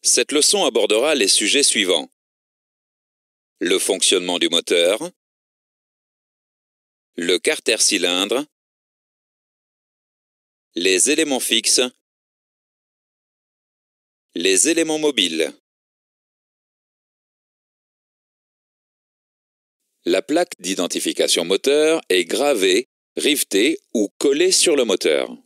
Cette leçon abordera les sujets suivants. Le fonctionnement du moteur, le carter-cylindre, les éléments fixes, les éléments mobiles. La plaque d'identification moteur est gravée, rivetée ou collée sur le moteur.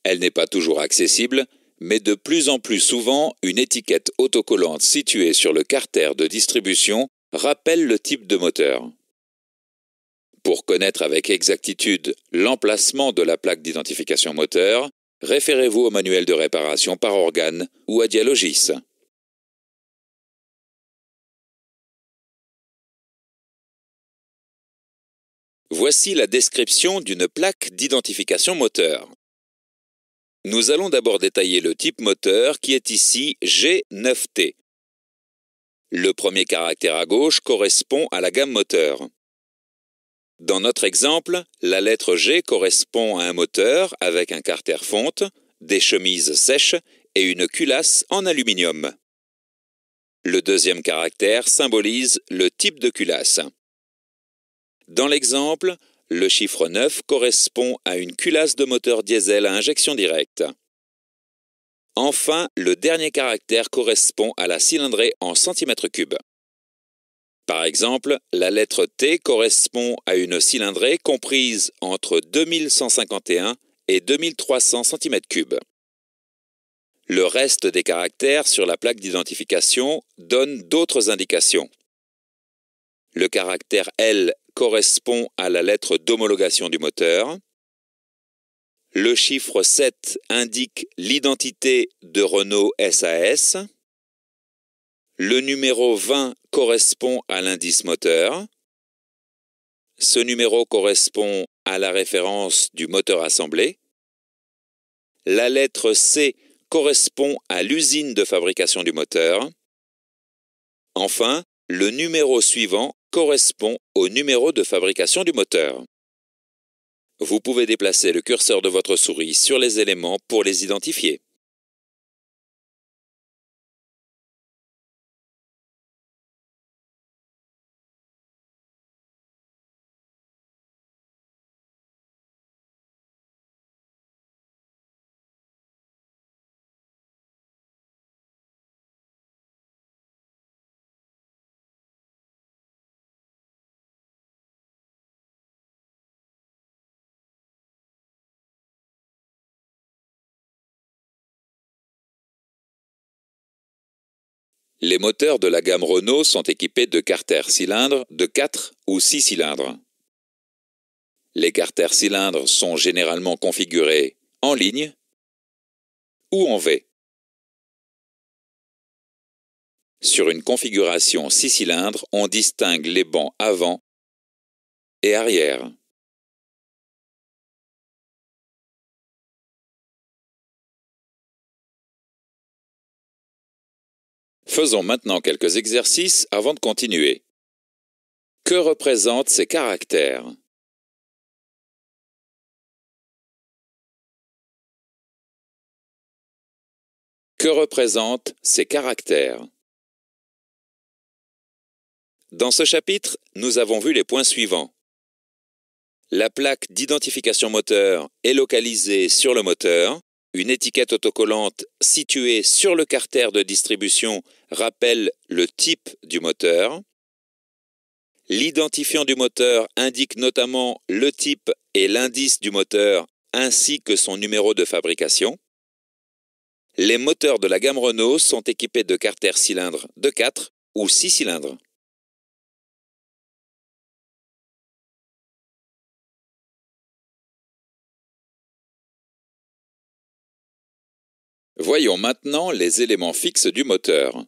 Elle n'est pas toujours accessible, mais de plus en plus souvent, une étiquette autocollante située sur le carter de distribution rappelle le type de moteur. Pour connaître avec exactitude l'emplacement de la plaque d'identification moteur, référez-vous au manuel de réparation par organe ou à Dialogis. Voici la description d'une plaque d'identification moteur. Nous allons d'abord détailler le type moteur qui est ici G9T. Le premier caractère à gauche correspond à la gamme moteur. Dans notre exemple, la lettre G correspond à un moteur avec un carter fonte, des chemises sèches et une culasse en aluminium. Le deuxième caractère symbolise le type de culasse. Dans l'exemple, le chiffre 9 correspond à une culasse de moteur diesel à injection directe. Enfin, le dernier caractère correspond à la cylindrée en centimètres cubes. Par exemple, la lettre T correspond à une cylindrée comprise entre 2151 et 2300 cm3. Le reste des caractères sur la plaque d'identification donne d'autres indications. Le caractère L correspond à la lettre d'homologation du moteur. Le chiffre 7 indique l'identité de Renault SAS. Le numéro 20 correspond à l'indice moteur. Ce numéro correspond à la référence du moteur assemblé. La lettre C correspond à l'usine de fabrication du moteur. Enfin, le numéro suivant correspond au numéro de fabrication du moteur. Vous pouvez déplacer le curseur de votre souris sur les éléments pour les identifier. Les moteurs de la gamme Renault sont équipés de carter-cylindres de 4 ou 6 cylindres. Les carter-cylindres sont généralement configurés en ligne ou en V. Sur une configuration 6 cylindres, on distingue les bancs avant et arrière. Faisons maintenant quelques exercices avant de continuer. Que représentent ces caractères? Que représentent ces caractères? Dans ce chapitre, nous avons vu les points suivants. La plaque d'identification moteur est localisée sur le moteur. Une étiquette autocollante située sur le carter de distribution rappelle le type du moteur. L'identifiant du moteur indique notamment le type et l'indice du moteur ainsi que son numéro de fabrication. Les moteurs de la gamme Renault sont équipés de carter-cylindres de 4 ou 6 cylindres. Voyons maintenant les éléments fixes du moteur.